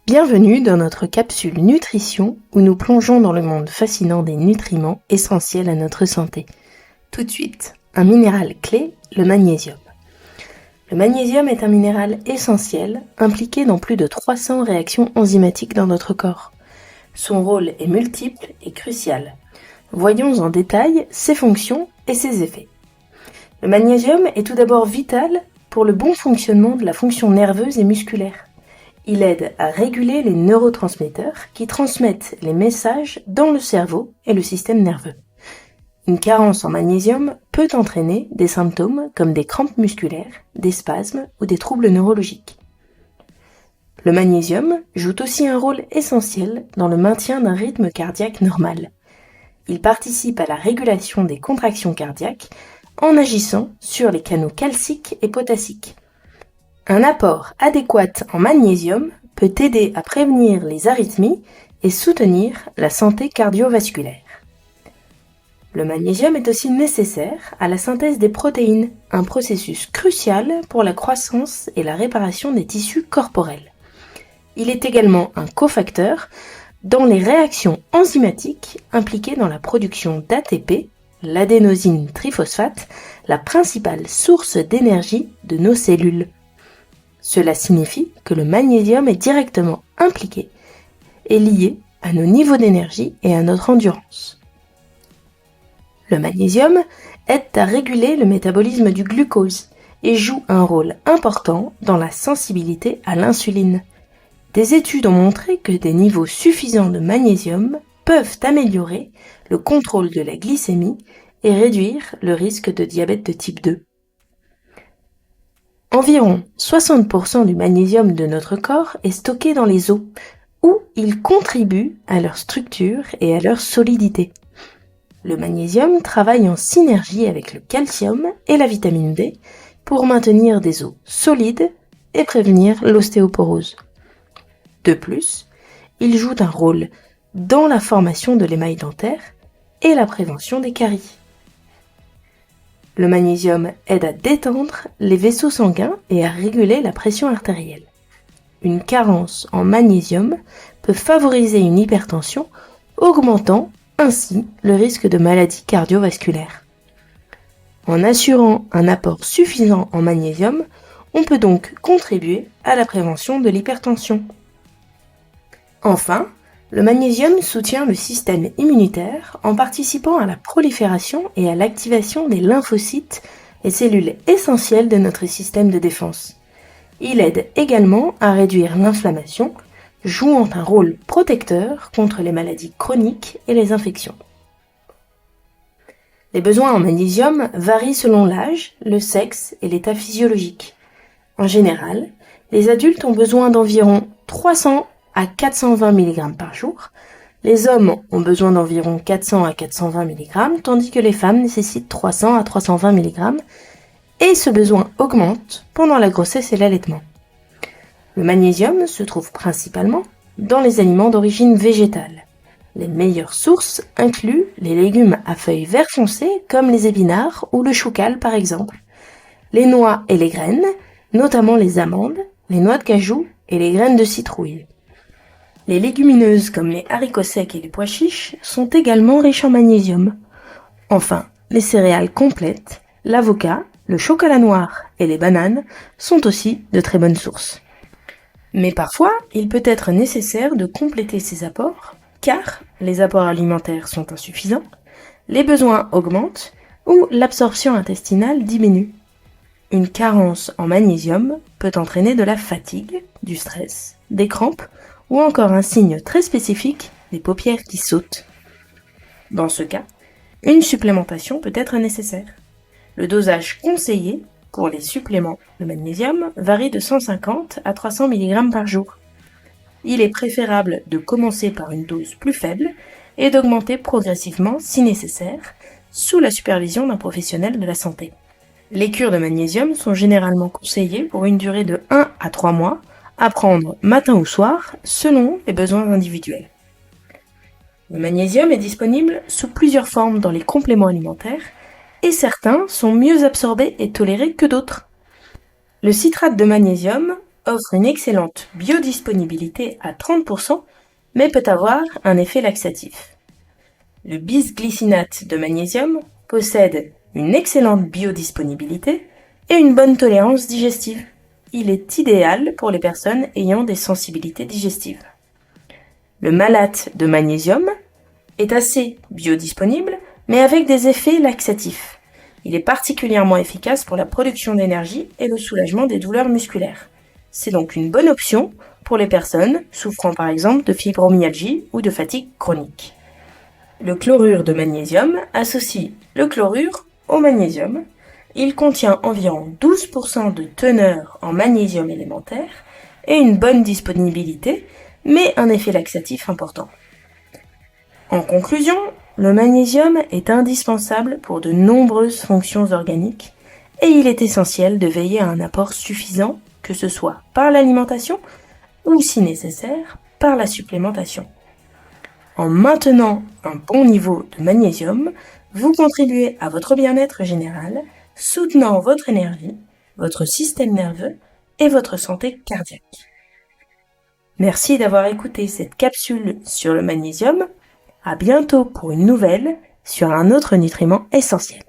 Bienvenue dans notre capsule nutrition où nous plongeons dans le monde fascinant des nutriments essentiels à notre santé. Tout de suite, un minéral clé, le magnésium. Le magnésium est un minéral essentiel impliqué dans plus de 300 réactions enzymatiques dans notre corps. Son rôle est multiple et crucial. Voyons en détail ses fonctions et ses effets. Le magnésium est tout d'abord vital pour le bon fonctionnement de la fonction nerveuse et musculaire. Il aide à réguler les neurotransmetteurs qui transmettent les messages dans le cerveau et le système nerveux. Une carence en magnésium peut entraîner des symptômes comme des crampes musculaires, des spasmes ou des troubles neurologiques. Le magnésium joue aussi un rôle essentiel dans le maintien d'un rythme cardiaque normal. Il participe à la régulation des contractions cardiaques en agissant sur les canaux calciques et potassiques. Un apport adéquat en magnésium peut aider à prévenir les arythmies et soutenir la santé cardiovasculaire. Le magnésium est aussi nécessaire à la synthèse des protéines, un processus crucial pour la croissance et la réparation des tissus corporels. Il est également un cofacteur dans les réactions enzymatiques impliquées dans la production d'ATP, l'adénosine triphosphate, la principale source d'énergie de nos cellules. Cela signifie que le magnésium est directement impliqué et lié à nos niveaux d'énergie et à notre endurance. Le magnésium aide à réguler le métabolisme du glucose et joue un rôle important dans la sensibilité à l'insuline. Des études ont montré que des niveaux suffisants de magnésium peuvent améliorer le contrôle de la glycémie et réduire le risque de diabète de type 2. Environ 60% du magnésium de notre corps est stocké dans les os, où il contribue à leur structure et à leur solidité. Le magnésium travaille en synergie avec le calcium et la vitamine D pour maintenir des os solides et prévenir l'ostéoporose. De plus, il joue un rôle dans la formation de l'émail dentaire et la prévention des caries. Le magnésium aide à détendre les vaisseaux sanguins et à réguler la pression artérielle. Une carence en magnésium peut favoriser une hypertension, augmentant ainsi le risque de maladies cardiovasculaires. En assurant un apport suffisant en magnésium, on peut donc contribuer à la prévention de l'hypertension. Enfin, le magnésium soutient le système immunitaire en participant à la prolifération et à l'activation des lymphocytes, les cellules essentielles de notre système de défense. Il aide également à réduire l'inflammation, jouant un rôle protecteur contre les maladies chroniques et les infections. Les besoins en magnésium varient selon l'âge, le sexe et l'état physiologique. En général, les adultes ont besoin d'environ 300 à 420 mg par jour. Les hommes ont besoin d'environ 400 à 420 mg, tandis que les femmes nécessitent 300 à 320 mg, et ce besoin augmente pendant la grossesse et l'allaitement. Le magnésium se trouve principalement dans les aliments d'origine végétale. Les meilleures sources incluent les légumes à feuilles vert foncé comme les épinards ou le choucal par exemple, les noix et les graines, notamment les amandes, les noix de cajou et les graines de citrouille. Les légumineuses comme les haricots secs et les pois chiches sont également riches en magnésium. Enfin, les céréales complètes, l'avocat, le chocolat noir et les bananes sont aussi de très bonnes sources. Mais parfois, il peut être nécessaire de compléter ces apports, car les apports alimentaires sont insuffisants, les besoins augmentent ou l'absorption intestinale diminue. Une carence en magnésium peut entraîner de la fatigue, du stress, des crampes, ou encore un signe très spécifique, des paupières qui sautent. Dans ce cas, une supplémentation peut être nécessaire. Le dosage conseillé pour les suppléments de magnésium varie de 150 à 300 mg par jour. Il est préférable de commencer par une dose plus faible et d'augmenter progressivement si nécessaire, sous la supervision d'un professionnel de la santé. Les cures de magnésium sont généralement conseillées pour une durée de 1 à 3 mois, à prendre matin ou soir, selon les besoins individuels. Le magnésium est disponible sous plusieurs formes dans les compléments alimentaires, et certains sont mieux absorbés et tolérés que d'autres. Le citrate de magnésium offre une excellente biodisponibilité à 30%, mais peut avoir un effet laxatif. Le bisglycinate de magnésium possède une excellente biodisponibilité et une bonne tolérance digestive. Il est idéal pour les personnes ayant des sensibilités digestives. Le malate de magnésium est assez biodisponible, mais avec des effets laxatifs. Il est particulièrement efficace pour la production d'énergie et le soulagement des douleurs musculaires. C'est donc une bonne option pour les personnes souffrant par exemple de fibromyalgie ou de fatigue chronique. Le chlorure de magnésium associe le chlorure au magnésium. Il contient environ 12% de teneur en magnésium élémentaire et une bonne disponibilité, mais un effet laxatif important. En conclusion, le magnésium est indispensable pour de nombreuses fonctions organiques et il est essentiel de veiller à un apport suffisant, que ce soit par l'alimentation ou, si nécessaire, par la supplémentation. En maintenant un bon niveau de magnésium, vous contribuez à votre bien-être général, soutenant votre énergie, votre système nerveux et votre santé cardiaque. Merci d'avoir écouté cette capsule sur le magnésium. À bientôt pour une nouvelle sur un autre nutriment essentiel.